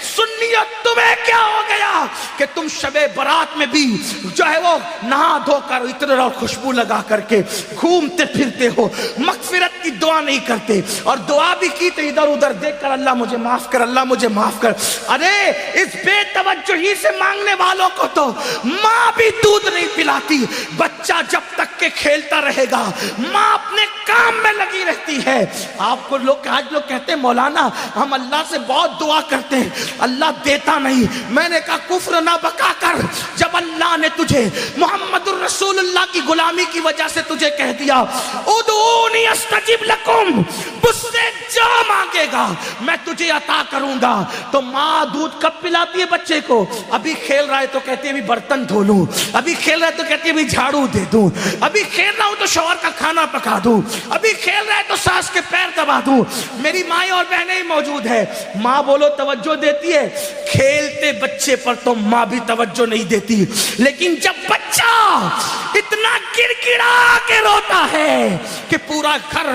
سنیت تمہیں کیا ہو گیا کہ تم شب برات میں بھی جو ہے وہ نہا دھو کر عطر اور خوشبو لگا کر کے گھومتے پھرتے ہو، مغفرت کی دعا نہیں کرتے، اور دعا بھی کی تو ادھر ادھر دیکھ کر اللہ مجھے معاف کر، اللہ مجھے معاف کر۔ ارے اس بے توجہی سے مانگنے والوں کو تو ماں بھی دودھ نہیں پلاتی۔ بچہ جب تک کہ کھیلتا رہے گا ماں اپنے کام میں لگی رہتی ہے۔ آپ کو آج لوگ کہتے ہیں مولانا ہم اللہ سے بہت دعا کرتے ہیں، اللہ دیتا نہیں۔ میں نے کہا کفر نہ بکا کر، جب اللہ نے تجھے محمد الرسول اللہ کی غلامی کی وجہ سے تجھے کہہ دیا ادعونی استجب لکم، مجھ سے جو مانگے گا میں تجھے عطا کروں گا، تو ماں دودھ کب پلاتی ہے بچے کو؟ ابھی کھیل رہا ہے تو کہتی ہے ابھی برتن دھو لوں، ابھی کھیل رہا ہے تو کہتی ہے ابھی جھاڑو دے دوں، ابھی کھیل رہا ہوں تو شوہر کا کھانا پکا دوں، ابھی کھیل رہا ہے تو ساس کے پیر دبا دوں۔ میری مائیں اور بہنیں موجود ہے، ماں بولو توجہ دیتی ہے، کھیلتے بچے پر تو ماں بھی توجہ نہیں دیتی، لیکن جب بچہ اتنا گڑ گڑا کے روتا ہے کہ پورا گھر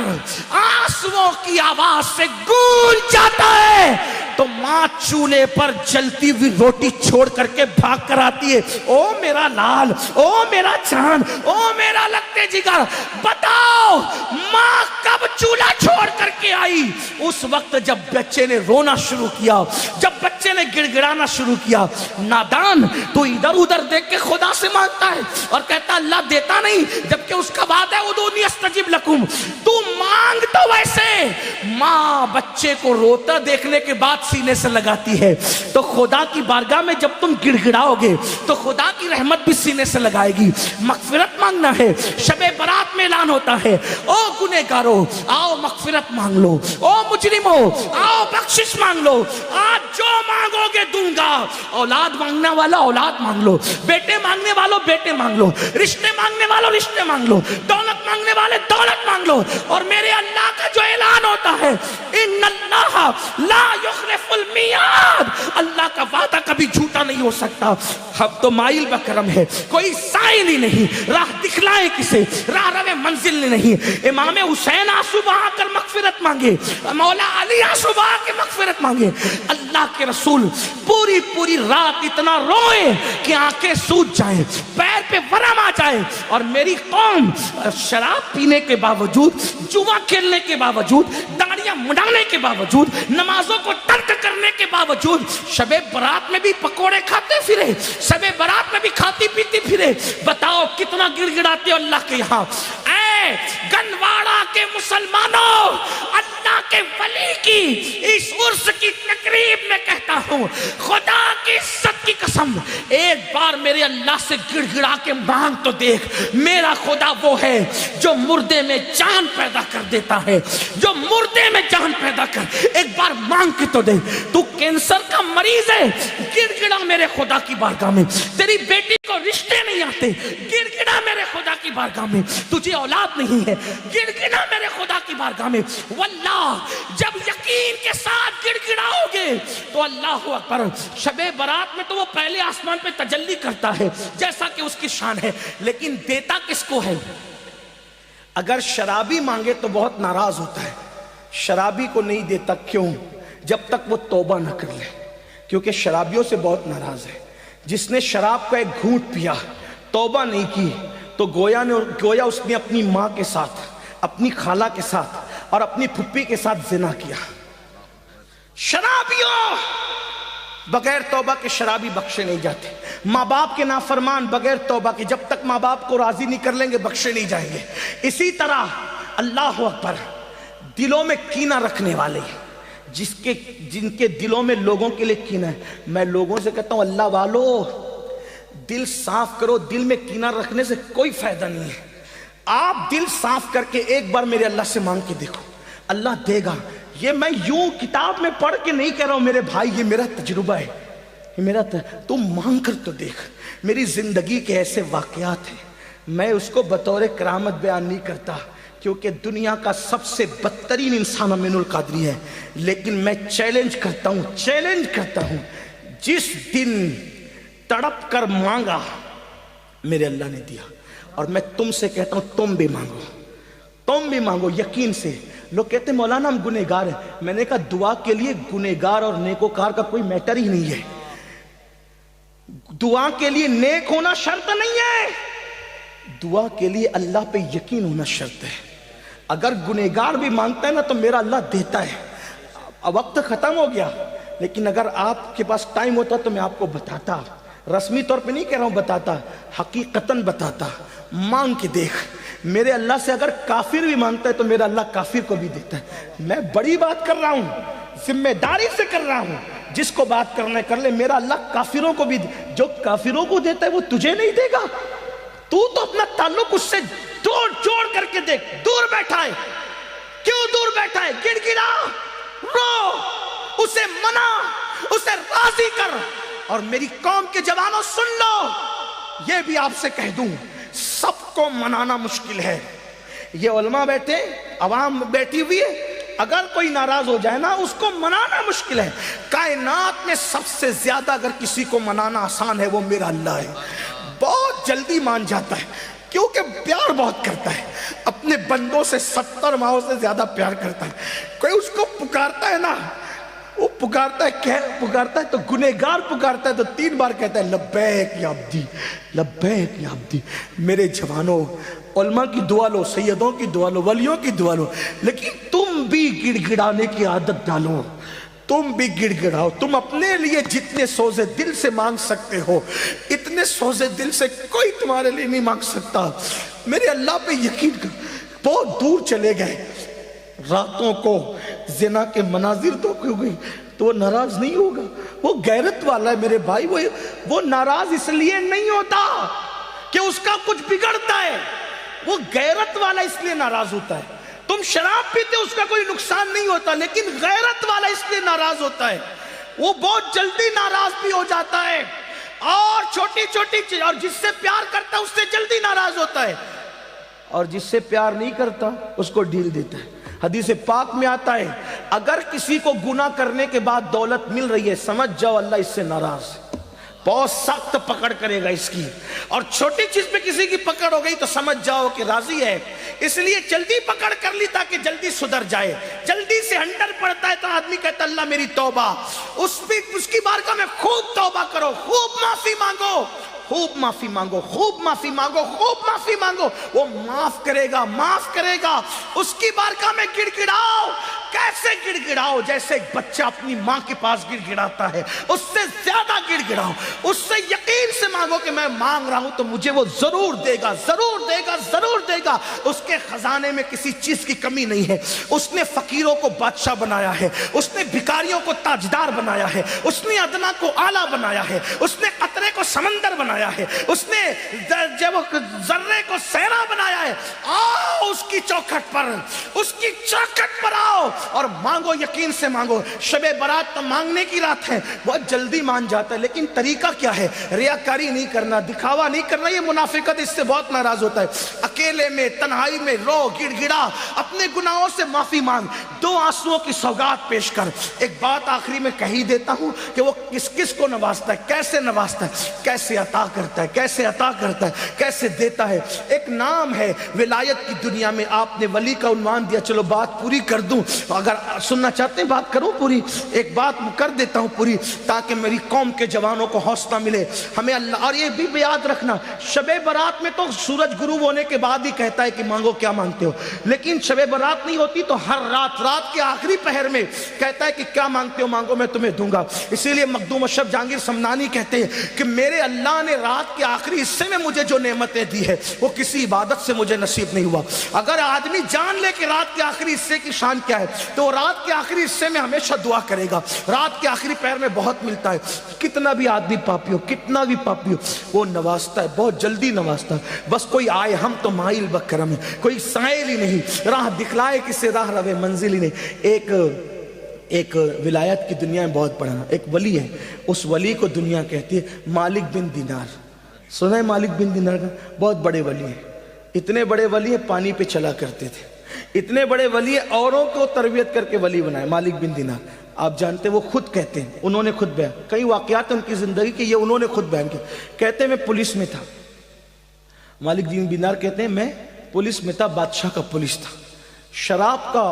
آنسوؤں کی آواز سے گونج جاتا ہے، تو ماں چولہے پر جلتی ہوئی روٹی چھوڑ کر کے بھاگ کر آتی ہے، او میرا لال، او میرا چاند، او میرا لگتے جگر، بتاؤ ماں کب چولہا چھوڑ کر کے آئی؟ اس وقت جب بچے نے رونا شروع کیا، جب بچے نے گڑ گڑانا شروع کیا۔ نادان تو ادھر ادھر دیکھ کے خدا سے مانگتا ہے اور کہتا اللہ دیتا نہیں، جبکہ اس کا وعدہ ہے ادعونی استجب لکم۔ تو مانگ تو ویسے، ماں بچے کو روتا دیکھنے کے بعد سینے سے لگاتی ہے، تو خدا کی بارگاہ میں جب تم گڑ گڑاؤ گے تو خدا کی رحمت بھی سینے سے لگائے گی۔ مغفرت مانگنا ہے، شب برات میں اعلان ہوتا ہے او گنہگارو آؤ مغفرت مانگ لو، او مجرمو آؤ بخشش مانگ لو، آج جو مانگو گے دوں گا۔ اولاد مانگنے والا اولاد مانگ لو، بیٹے مانگنے والوں بیٹے مانگ لو، رشتے مانگنے والوں رشتے مانگ لو، دولت مانگنے والے دولت مانگ لو، اور میرے اللہ کا جو اعلان ہوتا ہے ان اللہ لا یخلف المیعاد، اللہ کا وعدہ کبھی جھوٹا نہیں ہو سکتا۔ اب تو مائل بکرم ہے، کوئی سائل ہی نہیں، راہ دکھلائے کسے، راہ رو منزل نہیں۔ امام حسین آنسو بہا کر مغفرت مانگے، مولا علی آنسو بہا کے مغفرت مانگے، اللہ کے رسول پوری پوری رات اتنا روئے کہ آنکھیں سوج جائیں، پیر پہ ورم آ جائے، اور میری قوم شراب پینے کے باوجود، جوا کھیلنے کے باوجود، داڑیاں مڈانے کے باوجود، نمازوں کو ترک کرنے کے باوجود شب برات میں بھی پکوڑے کھاتے پھرے، شب برات میں بھی کھاتی پیتی پھرے۔ بتاؤ کتنا گڑ گڑاتے ہو اللہ کے یہاں۔ اے گنواڑا کے مسلمانوں، اللہ کے ولی کی اس عرس کی تقریب میں کہتا ہوں خدا کی عزت کی قسم، ایک بار میرے اللہ سے گڑ گڑا کے مانگ تو دیکھ۔ میرا خدا وہ ہے جو مردے میں جان پیدا کر دیتا ہے، جو مردے میں جان پیدا کر، ایک بار مانگ کے تو دیکھ۔ تو کینسر کا مریض ہے، گڑ گڑا میرے خدا کی بارگاہ میں۔ تیری بیٹی کو رشتے نہیں آتے، گڑ گڑا میرے خدا کی بارگاہ میں۔ تجھے اولاد نہیں ہے، گڑ گڑا میرے خدا کی بارگاہ میں۔ واللہ جب یقین کے ساتھ گڑ گڑاؤ گے تو اللہ اکبر، شب برات میں تو وہ پہلے آسمان پہ تجلی کرتا ہے جیسا کہ اس کی شان ہے، لیکن دیتا کس کو ہے؟ اگر شرابی مانگے تو بہت ناراض ہوتا ہے، شرابی کو نہیں دیتا، کیوں؟ جب تک وہ توبہ نہ کر لے، کیونکہ شرابیوں سے بہت ناراض ہے۔ جس نے شراب کا ایک گھونٹ پیا، توبہ نہیں کی، تو گویا اس نے اپنی ماں کے ساتھ، اپنی خالہ کے ساتھ اور اپنی پھپھی کے ساتھ زنا کیا۔ شرابیوں بغیر توبہ کے شرابی بخشے نہیں جاتے، ماں باپ کے نافرمان بغیر توبہ کے جب تک ماں باپ کو راضی نہیں کر لیں گے بخشے نہیں جائیں گے۔ اسی طرح اللہ اکبر، دلوں میں کینہ رکھنے والے، جن کے دلوں میں لوگوں کے لیے کینہ ہے، میں لوگوں سے کہتا ہوں اللہ والو دل صاف کرو، دل میں کینہ رکھنے سے کوئی فائدہ نہیں ہے۔ آپ دل صاف کر کے ایک بار میرے اللہ سے مانگ کے دیکھو، اللہ دے گا۔ یہ میں یوں کتاب میں پڑھ کے نہیں کہہ رہا ہوں میرے بھائی، یہ میرا تجربہ ہے، تم مانگ کر تو دیکھ۔ میری زندگی کے ایسے واقعات ہیں، میں اس کو بطور کرامت بیان نہیں کرتا کیونکہ دنیا کا سب سے بدترین انسان امین القادری ہے، لیکن میں چیلنج کرتا ہوں جس دن تڑپ کر مانگا میرے اللہ نے دیا۔ اور میں تم سے کہتا ہوں تم بھی مانگو یقین سے۔ لوگ کہتے ہیں مولانا ہم گنہگار ہیں. میں نے کہا دعا کے لیے گنہگار اور نیکوکار کا کوئی میٹر ہی نہیں ہے. دعا کے لیے نیک ہونا شرط نہیں ہے, دعا کے لیے اللہ پہ یقین ہونا شرط ہے. اگر گنہگار بھی مانگتا ہے نا تو میرا اللہ دیتا ہے. اب وقت ختم ہو گیا, لیکن اگر آپ کے پاس ٹائم ہوتا تو میں آپ کو بتاتا, رسمی طور پہ نہیں کہہ رہا ہوں, بتاتا, حقیقتاً بتاتا. مانگ کے دیکھ, میرے اللہ سے اگر کافر بھی مانگتا ہے تو میرا اللہ کافر کو بھی دیتا ہے. میں بڑی بات کر رہا ہوں, ذمہ داری سے کر رہا ہوں, جس کو بات کرنا ہے کر لے. میرا اللہ کافروں کو بھی, جو کافروں کو دیتا ہے وہ تجھے نہیں دے گا. تو اپنا تعلق اس سے جوڑ کر کے دیکھ. دور بیٹھا ہے, کیوں دور بیٹھا ہے؟ گڑ گڑا, رو, اسے منا, اسے راضی کر. اور میری قوم کے جوانوں سن لو, یہ بھی آپ سے کہہ دوں, سب کو منانا مشکل ہے. یہ علماء بیٹھے, عوام بیٹھی ہوئی ہے, اگر کوئی ناراض ہو جائے نا اس کو منانا مشکل ہے. کائنات میں سب سے زیادہ اگر کسی کو منانا آسان ہے وہ میرا اللہ ہے. بہت جلدی مان جاتا ہے کیونکہ پیار بہت کرتا ہے. اپنے بندوں سے 70 ماہوں سے زیادہ پیار کرتا ہے. کوئی اس کو پکارتا ہے نا, وہ پکارتا ہے تو گنہگار پکارتا ہے تو 3 بار کہتا ہے لبیک یا عبدی, لبیک یا عبدی. میرے جوانوں, علماء کی دعا لو, سیدوں کی دعا لو, ولیوں کی دعا لو, لیکن تم بھی گڑ گڑانے کی عادت ڈالو. تم بھی گڑ گڑاؤ. تم اپنے لیے جتنے سوزے دل سے مانگ سکتے ہو اتنے سوزے دل سے کوئی تمہارے لیے نہیں مانگ سکتا. میرے اللہ پہ یقین کر. بہت دور چلے گئے, راتوں کو زنا کے مناظر تو کیوں گئی تو وہ ناراض نہیں ہوگا. وہ غیرت والا ہے میرے بھائی. وہ ناراض اس لیے نہیں ہوتا کہ اس کا کچھ بگڑتا ہے, وہ غیرت والا اس لیے ناراض ہوتا ہے. تم شراب پیتے اس کا کوئی نقصان نہیں ہوتا, لیکن غیرت والا اس لیے ناراض ہوتا ہے. وہ بہت جلدی ناراض بھی ہو جاتا ہے, اور چھوٹی چھوٹی چیز, اور جس سے پیار کرتا ہے اس سے جلدی ناراض ہوتا ہے, اور جس سے پیار نہیں کرتا اس کو ڈھیل دیتا ہے. حدیث پاک میں آتا ہے اگر کسی کو گناہ کرنے کے بعد دولت مل رہی ہے سمجھ جاؤ اللہ اس سے ناراض ہے, بہت سخت پکڑ کرے گا اس کی. اور چھوٹی چیز پہ کسی کی پکڑ ہو گئی تو سمجھ جاؤ کہ راضی ہے, اس لیے جلدی پکڑ کر لی تاکہ جلدی سدھر جائے. جلدی سے ہنڈر پڑتا ہے تو آدمی کہتا اللہ میری توبہ, اس کی بارگاہ میں خوب توبہ کرو, خوب معافی مانگو, خوب معافی مانگو, خوب معافی مانگو, خوب معافی مانگو. وہ معاف کرے گا, معاف کرے گا. اس کی بارگاہ میں گڑ گڑاؤ. کیسے گڑ گڑاؤ؟ جیسے ایک بچہ اپنی ماں کے پاس گڑ گڑاتا ہے, اس سے زیادہ گڑ گڑاؤ. اس سے یقین سے مانگو کہ میں مانگ رہا ہوں تو مجھے وہ ضرور دے گا, ضرور دے گا, ضرور دے گا. اس کے خزانے میں کسی چیز کی کمی نہیں ہے. اس نے فقیروں کو بادشاہ بنایا ہے, اس نے بھکاریوں کو تاجدار بنایا ہے, اس نے ادنا کو اعلیٰ بنایا ہے, اس نے قطرے کو سمندر بنایا ہے, اس نے ذرے کو صحرا بنایا ہے. آؤ اس کی چوکھٹ پر, اس کی چوکھٹ پر آؤ اور مانگو, یقین سے مانگو. شب برات تو مانگنے کی رات ہے, بہت جلدی مان جاتا ہے, لیکن طریقہ کیا ہے؟ ریاکاری نہیں کرنا, دکھاوا نہیں کرنا. یہ منافقت, اس سے بہت ناراض ہوتا ہے. اکیلے میں تنہائی میں رو, گڑ گڑا, اپنے گناہوں سے معافی مانگ, 2 آنسوؤں کی سوگات پیش کر. ایک بات آخری میں کہی دیتا ہوں کہ وہ کس کس کو نوازتا ہے, کیسے نوازتا ہے, کیسے عطا کرتا ہے, کیسے عطا کرتا ہے, کیسے دیتا ہے. ایک نام ہے ولایت کی دنیا میں, آپ نے ولی کا عنوان دیا, چلو بات پوری کر دوں. اگر سننا چاہتے ہیں بات کروں پوری, ایک بات کر دیتا ہوں پوری تاکہ میری قوم کے جوانوں کو حوصلہ ملے. ہمیں اللہ, اور یہ بھی یاد رکھنا, شب برات میں تو سورج غروب ہونے کے بعد ہی کہتا ہے کہ مانگو کیا مانگتے ہو, لیکن شب برات نہیں ہوتی تو ہر رات کے آخری پہر میں کہتا ہے کہ کیا مانگتے ہو مانگو میں تمہیں دوں گا. اسی لیے مخدوم اشرف جہانگیر سمنانی کہتے ہیں کہ میرے اللہ نے رات کے آخری حصے میں مجھے جو نعمتیں دی ہے وہ کسی عبادت سے مجھے نصیب نہیں ہوا. اگر آدمی جان لے کہ رات کے آخری حصے کی شان کیا ہے تو رات کے آخری حصے میں ہمیشہ دعا کرے گا. رات کے آخری پہر میں بہت ملتا ہے. کتنا بھی آدمی پاپی ہو, کتنا بھی پاپی ہو, وہ نوازتا ہے, بہت جلدی نوازتا ہے. بس کوئی آئے, ہم تو مائل بکرم ہے, کوئی سائل ہی نہیں, راہ دکھلائے کسے راہ روے منزل ہی نہیں. ایک ولایت کی دنیا میں بہت بڑا ایک ولی ہے, اس ولی کو دنیا کہتی ہے مالک بن دینار. سنا ہے مالک بن دینار کا؟ بہت بڑے ولی ہیں, اتنے بڑے ولی ہیں پانی پہ چلا کرتے تھے, اتنے بڑے ولی ہیں اوروں کو تربیت کر کے ولی بنائے. مالک بن دینار آپ جانتے ہیں, وہ خود کہتے ہیں, انہوں نے خود بیان, کئی واقعات ان کی زندگی کے یہ انہوں نے خود بیان کیا. کہتے ہیں میں پولیس میں تھا. مالک بن دینار کہتے ہیں میں پولیس میں تھا, بادشاہ کا پولیس تھا. شراب کا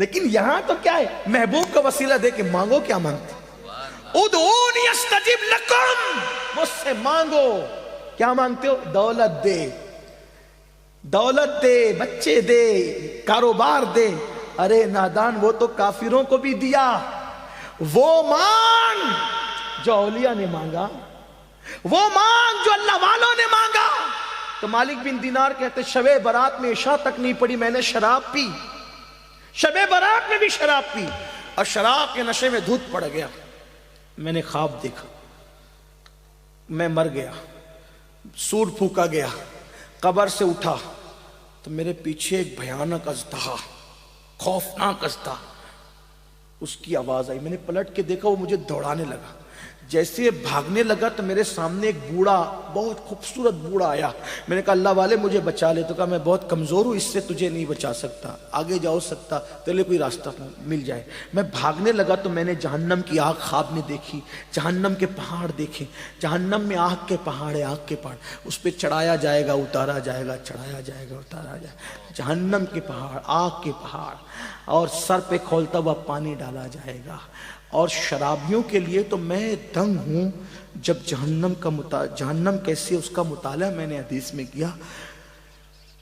لیکن یہاں تو کیا ہے، محبوب کا وسیلہ دے کے مانگو، کیا مانگتے؟ ادعونی استجب لکم، مجھ سے مانگو. کیا مانگتے ہو؟ دولت دے، دولت دے، بچے دے، کاروبار دے. ارے نادان، وہ تو کافروں کو بھی دیا. وہ مانگ جو اولیاء نے مانگا، وہ مانگ جو اللہ والوں نے مانگا. تو مالک بن دینار کہتے شب برات میں عشاء تک نہیں پڑی، میں نے شراب پی، شب برات میں بھی شراب پی، اور شراب کے نشے میں دھوت پڑ گیا. میں نے خواب دیکھا، میں مر گیا، سور پھونکا گیا، قبر سے اٹھا تو میرے پیچھے ایک بھیانک اژدہا، خوفناک اژدہا، اس کی آواز آئی. میں نے پلٹ کے دیکھا، وہ مجھے دوڑانے لگا. جیسے بھاگنے لگا تو میرے سامنے ایک بوڑھا، بہت خوبصورت بوڑھا آیا. میں نے کہا اللہ والے مجھے بچا لے. تو کہا میں بہت کمزور ہوں، اس سے تجھے نہیں بچا سکتا، آگے جاؤ سکتا تیرے کوئی راستہ مل جائے. میں بھاگنے لگا تو میں نے جہنم کی آگ خواب میں دیکھی، جہنم کے پہاڑ دیکھے. جہنم میں آگ کے پہاڑ ہے، آگ کے پہاڑ، اس پہ چڑھایا جائے گا، اتارا جائے گا، چڑھایا جائے گا، اتارا جائے گا. جہنم کے پہاڑ، آگ کے پہاڑ، اور سر پہ کھولتا ہوا پانی ڈالا جائے گا. اور شرابیوں کے لیے تو میں دنگ ہوں. جب جہنم کیسی ہے اس کا مطالعہ میں نے حدیث میں کیا،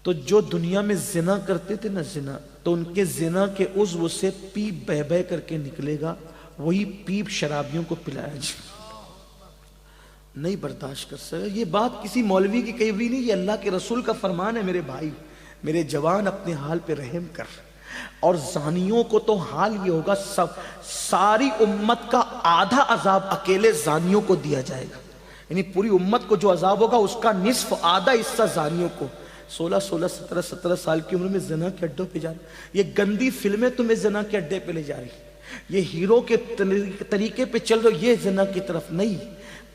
تو جو دنیا میں زنا کرتے تھے نا، زنا، تو ان کے زنا کے عضو سے پیپ بہ بہ کر کے نکلے گا، وہی پیپ شرابیوں کو پلایا جائے. نہیں برداشت کر سکتا. یہ بات کسی مولوی کی کہی ہوئی نہیں، یہ اللہ کے رسول کا فرمان ہے. میرے بھائی، میرے جوان، اپنے حال پہ رحم کر. اور زانیوں کو تو حال یہ ہوگا، ساری امت کا آدھا عذاب اکیلے زانیوں کو دیا جائے گا. یعنی پوری امت کو جو عذاب ہوگا اس کا نصف، آدھا حصہ زانیوں کو. 16 سال کی عمر میں زنا کے اڈوں پہ جا رہی، یہ گندی فلمیں تمہیں زنا کے اڈے پہ لے جا رہی، یہ ہیرو کے طریقے پہ چل رہے، یہ زنا کی طرف نہیں.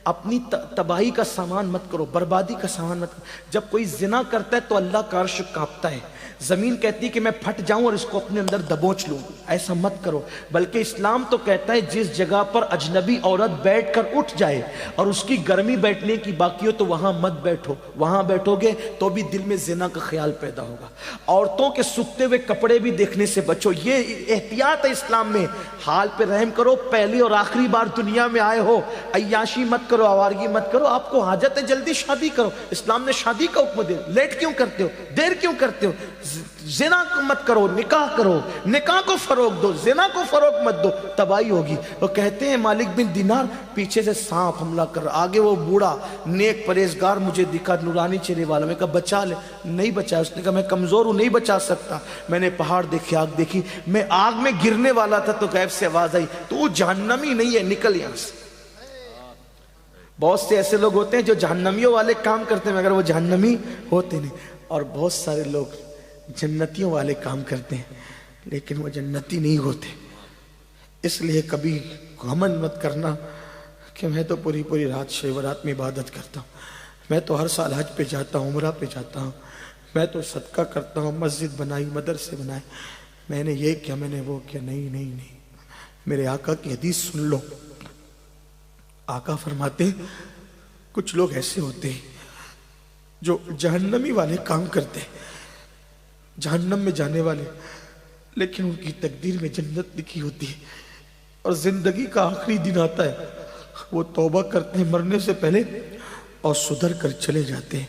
اپنی تباہی کا سامان مت کرو، بربادی کا سامان مت کرو. جب کوئی زنا کرتا ہے تو اللہ کا عرش کانپتا ہے، زمین کہتی ہے کہ میں پھٹ جاؤں اور اس کو اپنے اندر دبوچ لوں. ایسا مت کرو. بلکہ اسلام تو کہتا ہے جس جگہ پر اجنبی عورت بیٹھ کر اٹھ جائے اور اس کی گرمی بیٹھنے کی باقی ہو تو وہاں مت بیٹھو. وہاں بیٹھو گے تو بھی دل میں زنا کا خیال پیدا ہوگا. عورتوں کے سکھتے ہوئے کپڑے بھی دیکھنے سے بچو، یہ احتیاط ہے اسلام میں. حال پہ رحم کرو. پہلی اور آخری بار دنیا میں آئے ہو، عیاشی مت کرو، آوارگی مت کرو. آپ کو حاجت ہے جلدی شادی کرو. اسلام نے شادی کا حکم دیا. لیٹ کیوں کرتے ہو؟ دیر کیوں کرتے ہو؟ زنا مت کرو، نکاح کرو. نکاح کو فروغ دو، زنا کو فروغ مت دو، تباہی ہوگی. وہ کہتے ہیں مالک بن دینار، پیچھے سے سانپ حملہ کر، آگے وہ بوڑھا نیک پرہیزگار مجھے دکھا، نورانی چہرے والا. میں کہا بچا لے. نہیں بچا. اس نے کہا میں کمزور ہوں، نہیں بچا سکتا. میں نے پہاڑ دیکھے، آگ دیکھی، میں آگ میں گرنے والا تھا تو غیب سے آواز آئی تو وہ جہنمی نہیں ہے، نکل یہاں سے. بہت سے ایسے لوگ ہوتے ہیں جو جہنمیوں والے کام کرتے ہیں مگر وہ جہنمی ہوتے نہیں. اور بہت سارے لوگ جنتیوں والے کام کرتے ہیں لیکن وہ جنتی نہیں ہوتے. اس لیے کبھی گھمنڈ مت کرنا کہ میں تو پوری رات شب برات میں عبادت کرتا ہوں، میں تو ہر سال حج پہ جاتا ہوں، عمرہ پہ جاتا ہوں، میں تو صدقہ کرتا ہوں، مسجد بنائی، مدرسے بنائے، میں نے یہ کیا، میں نے وہ کیا. نہیں. میرے آقا کی حدیث سن لو. آقا فرماتے کچھ لوگ ایسے ہوتے ہیں جو جہنمی والے کام کرتے ہیں، جہنم میں جانے والے، لیکن ان کی تقدیر میں جنت لکھی ہوتی ہے. اور زندگی کا آخری دن آتا ہے، وہ توبہ کرتے ہیں مرنے سے پہلے اور سدھر کر چلے جاتے ہیں.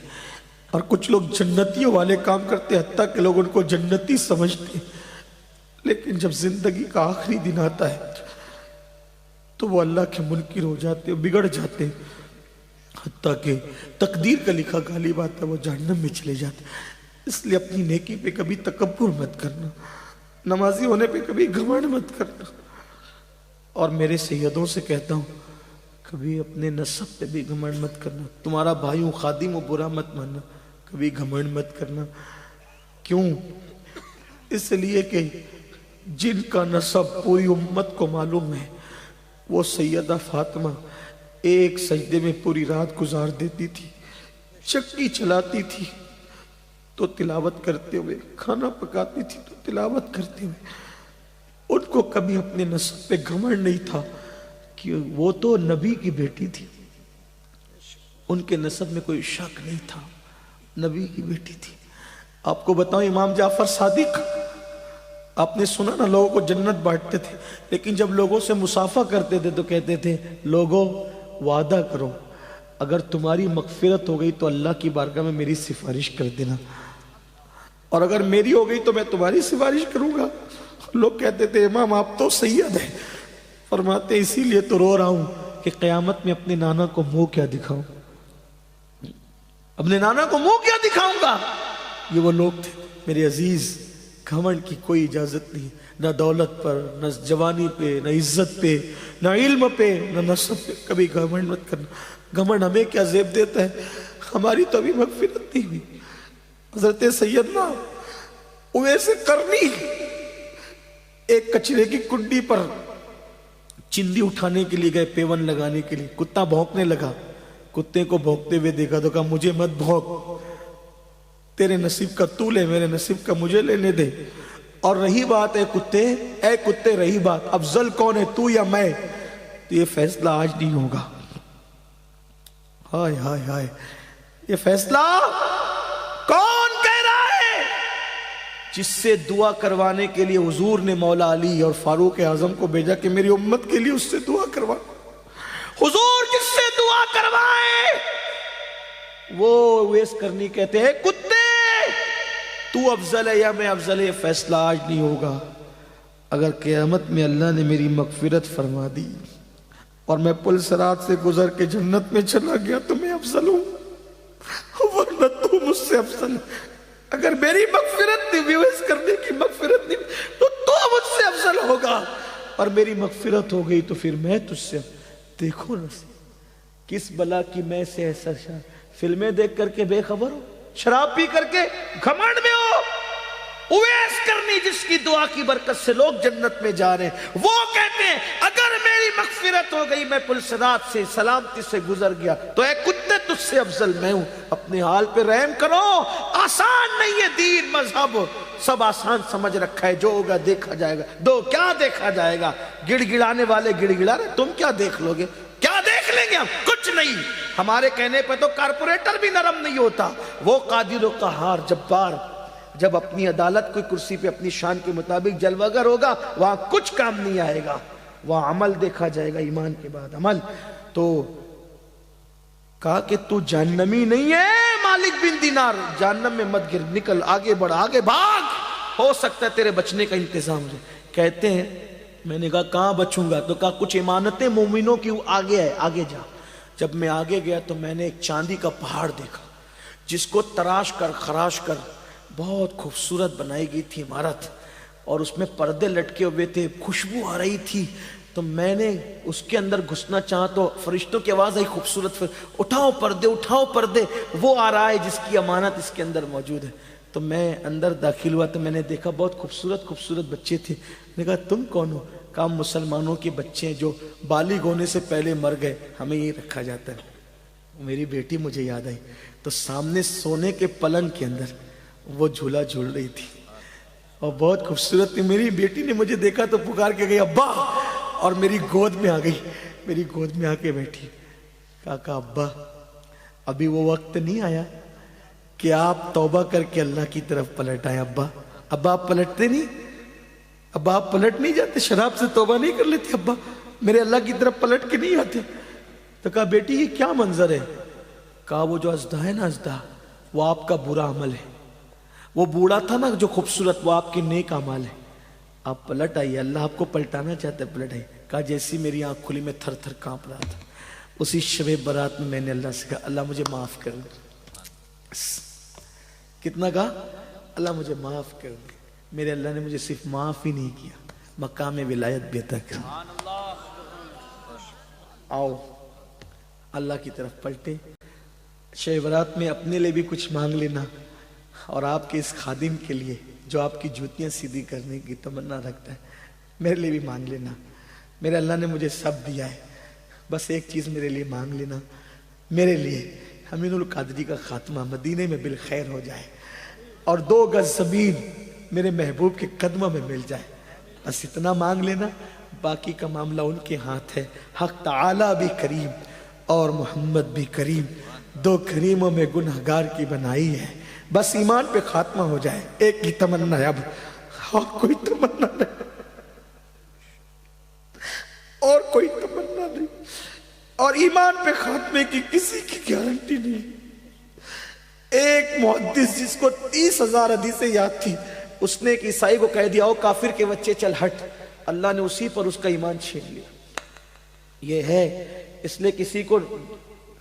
اور کچھ لوگ جنتیوں والے کام کرتے ہیں، حتیٰ کہ لوگ ان کو جنتی سمجھتے ہیں، لیکن جب زندگی کا آخری دن آتا ہے تو وہ اللہ کے منکر ہو جاتے ہیں، بگڑ جاتے ہیں، حتیٰ کہ تقدیر کا لکھا غالب آتا ہے، وہ جہنم میں چلے جاتے ہیں. اس لیے اپنی نیکی پہ کبھی تکبر مت کرنا، نمازی ہونے پہ کبھی گھمنڈ مت کرنا. اور میرے سیدوں سے کہتا ہوں کبھی اپنے نسب پہ بھی گھمنڈ مت کرنا. تمہارا بھائی ہوں، خادم ہوں، برا مت ماننا، کبھی گھمنڈ مت کرنا. کیوں؟ اس لیے کہ جن کا نسب پوری امت کو معلوم ہے، وہ سیدہ فاطمہ ایک سجدے میں پوری رات گزار دیتی تھی، چکی چلاتی تھی تو تلاوت کرتے ہوئے، کھانا پکاتی تھی تو تلاوت کرتے ہوئے. ان کو کبھی اپنے نسب پہ گھمنڈ نہیں تھا کہ وہ تو نبی کی بیٹی تھی. ان کے نسب میں کوئی شک نہیں تھا، نبی کی بیٹی تھی. آپ کو بتاؤں امام جعفر صادق آپ نے سنا نا لوگوں کو جنت بانٹتے تھے، لیکن جب لوگوں سے مصافحہ کرتے تھے تو کہتے تھے لوگوں وعدہ کرو اگر تمہاری مغفرت ہو گئی تو اللہ کی بارگاہ میں میری سفارش کر دینا، اور اگر میری ہو گئی تو میں تمہاری سفارش کروں گا۔ لوگ کہتے تھے امام آپ تو سید ہیں، فرماتے اسی لیے تو رو رہا ہوں کہ قیامت میں اپنے نانا کو منہ کیا دکھاؤں، اپنے نانا کو منہ کیا دکھاؤں گا۔ یہ وہ لوگ تھے میرے عزیز، گھمنڈ کی کوئی اجازت نہیں، نہ دولت پر، نہ جوانی پہ، نہ عزت پہ، نہ علم پہ، نہ نسب پہ، کبھی گھمنڈ مت کرنا۔ گھمنڈ ہمیں کیا زیب دیتا ہے، ہماری تو ابھی مغفرت نہیں ہوئی۔ حضرت سیدنا اویس قرنی ایک کچرے کی کنڈی پر چندی اٹھانے کے لیے گئے، پیون لگانے کے لیے، کتا بھونکنے لگا، کتے کو بھونکتے ہوئے دیکھا تو کہا مجھے مت بھونک، تیرے نصیب کا تو لے، میرے نصیب کا مجھے لینے دے۔ اور رہی بات اے کتے رہی بات افضل کون ہے، تو یا میں، تو یہ فیصلہ آج نہیں ہوگا۔ ہائے ہائے ہائے، یہ فیصلہ کون کہہ رہا ہے؟ جس سے دعا کروانے کے لیے حضور نے مولا علی اور فاروق اعظم کو بھیجا کہ میری امت کے لیے اس سے دعا کروا۔ حضور جس سے دعا کروائے وہ اویس قرنی کہتے ہیں کتے تو افضل ہے یا میں افضل ہے، فیصلہ آج نہیں ہوگا، اگر قیامت میں اللہ نے میری مغفرت فرما دی اور میں پل صراط سے گزر کے جنت میں چلا گیا تو میں افضل ہوں، ورنہ تو مجھ سے افضل ہے۔ اگر میری مغفرت نہیں، اویس قرنی کی مغفرت نہیں، تو مجھ سے افضل ہوگا، اور میری مغفرت ہو گئی تو پھر میں تجھ سے۔ دیکھو نا کس بلا کی میں سے ایسا فلمیں دیکھ کر کے بے خبر ہو، شراب پی کر کے گھمنڈ میں ہو۔ اویس قرنی جس کی دعا کی برکت سے لوگ جنت میں جا رہے ہیں، وہ کہتے ہیں اگر میری مغفرت ہو گئی، میں پل صراط سے سلامتی سے گزر گیا تو اے کتے تجھ سے افضل میں ہوں۔ اپنے حال پہ رحم کرو، آسان نہیں ہے دین مذہب، سب آسان سمجھ رکھا ہے، جو ہوگا دیکھا جائے گا۔ دو کیا دیکھا جائے گا، گڑ گڑانے والے گڑ گڑا رہے، تم کیا دیکھ لو گے، کیا دیکھ لیں گے ہم، کچھ نہیں۔ ہمارے کہنے پہ تو کارپوریٹر بھی نرم نہیں ہوتا، وہ قادر و قہار جبار جب اپنی عدالت کوئی کرسی پہ اپنی شان کے مطابق جلوگر ہوگا، وہاں کچھ کام نہیں آئے گا، وہاں عمل دیکھا جائے گا، ایمان کے بعد عمل۔ تو کہا کہ تو جہنمی نہیں ہے مالک بن دینار، جہنم میں مت گر، نکل، آگے بڑھ، آگے بھاگ، ہو سکتا ہے تیرے بچنے کا انتظام ہو۔ کہتے ہیں میں نے کہا کہاں بچوں گا، تو کہا کچھ امانتیں مومنوں کی آگے ہے، آگے جا۔ جب میں آگے گیا تو میں نے ایک چاندی کا پہاڑ دیکھا جس کو تراش کر خراش کر بہت خوبصورت بنائی گئی تھی عمارت، اور اس میں پردے لٹکے ہوئے تھے، خوشبو آ رہی تھی۔ تو میں نے اس کے اندر گھسنا چاہا تو فرشتوں کی آواز آئی خوبصورت، اٹھاؤ پردے، اٹھاؤ پردے، وہ آ رہا ہے جس کی امانت اس کے اندر موجود ہے۔ تو میں اندر داخل ہوا تو میں نے دیکھا بہت خوبصورت خوبصورت بچے تھے۔ میں نے کہا تم کون ہو؟ کہا مسلمانوں کے بچے ہیں جو بالغ ہونے سے پہلے مر گئے، ہمیں یہ رکھا جاتا ہے۔ میری بیٹی مجھے یاد آئی، تو سامنے سونے کے پلنگ کے اندر وہ جھولا جھول رہی تھی اور بہت خوبصورت تھی۔ میری بیٹی نے مجھے دیکھا تو پکار کے گئی ابا، اور میری گود میں آ گئی، میری گود میں آ کے بیٹھی۔ کہا ابا ابھی وہ وقت نہیں آیا کہ آپ توبہ کر کے اللہ کی طرف پلٹ آئے۔ ابا آپ پلٹتے نہیں، ابا آپ پلٹ نہیں جاتے، شراب سے توبہ نہیں کر لیتے ابا، میرے اللہ کی طرف پلٹ کے نہیں آتے؟ تو کہا بیٹی یہ کیا منظر ہے؟ کہا وہ جو ازدہ ہے نا، ازدہ وہ آپ کا برا عمل ہے، وہ بوڑھا تھا نا جو خوبصورت، وہ آپ کے نیک اعمال ہے، آپ پلٹ آئیے، اللہ آپ کو پلٹانا چاہتا ہے، پلٹ آئیے۔ کہا جیسی میری آنکھ کھلی میں تھر تھر کانپ رہا تھا، اسی شب برات میں نے اللہ سے کہا اللہ مجھے معاف کر دے۔ کتنا کہا؟ اللہ مجھے معاف کر دے۔ میرے اللہ نے مجھے صرف معاف ہی نہیں کیا، مقام ولایت بھی عطا کر۔ آؤ اللہ کی طرف پلٹے، شب برات میں اپنے لیے بھی کچھ مانگ لینا، اور آپ کے اس خادم کے لیے جو آپ کی جوتیاں سیدھی کرنے کی تمنا رکھتا ہے، میرے لیے بھی مانگ لینا۔ میرے اللہ نے مجھے سب دیا ہے، بس ایک چیز میرے لیے مانگ لینا، میرے لیے امین القادری کا خاتمہ مدینے میں بالخیر ہو جائے، اور 2 گز زمین میرے محبوب کے قدموں میں مل جائے، بس اتنا مانگ لینا، باقی کا معاملہ ان کے ہاتھ ہے۔ حق تعالی بھی کریم اور محمد بھی کریم، 2 کریموں میں گنہگار کی بنائی ہے، بس ایمان پہ خاتمہ ہو جائے، ایک ہی تمنا ہے اب، اور کوئی تمنا نہیں، اور کوئی تمنا نہیں، اور ایمان پہ خاتمے کی کسی کی گارنٹی نہیں۔ ایک محدث جس کو 30,000 حدیثیں یاد تھی، اس نے ایک عیسائی کو کہہ دیا او کافر کے بچے چل ہٹ، اللہ نے اسی پر اس کا ایمان چھین لیا۔ یہ ہے، اس لیے کسی کو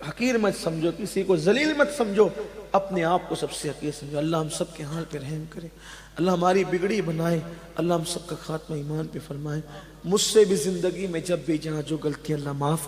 حقیر مت سمجھو، کسی کو ذلیل مت سمجھو، اپنے آپ کو سب سے حقیر سمجھو۔ اللہ ہم سب کے حال پہ رحم کرے، اللہ ہماری بگڑی بنائے، اللہ ہم سب کا خاتمہ ایمان پہ فرمائے۔ مجھ سے بھی زندگی میں جب بھی جہاں جو غلطی اللہ معاف